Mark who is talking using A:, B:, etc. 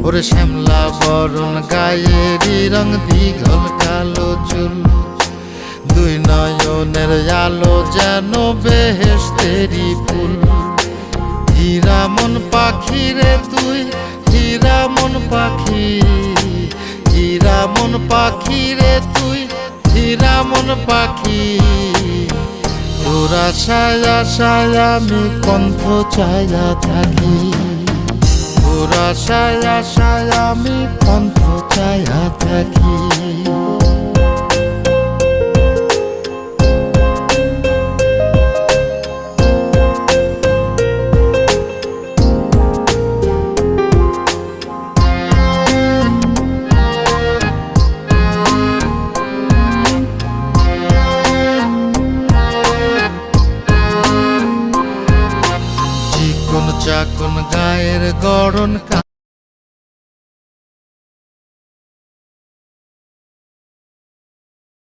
A: ওরে শ্যামলা বরণ গায়েরই রং, দীঘল কালো চুল, দুই নয়নের আলো যেন বেহেশতেরি ফুল। হীরা মন পাখি রে তুই, হীরা মন পাখি, হীরা মন পাখি রে তুই, হীরা মন পাখি। তোর আশায় আশায় আমি কণ্ঠ চাইয়া থাকি, তোর আশায় আশায় আমি কণ্ঠ চাইয়া থাকি।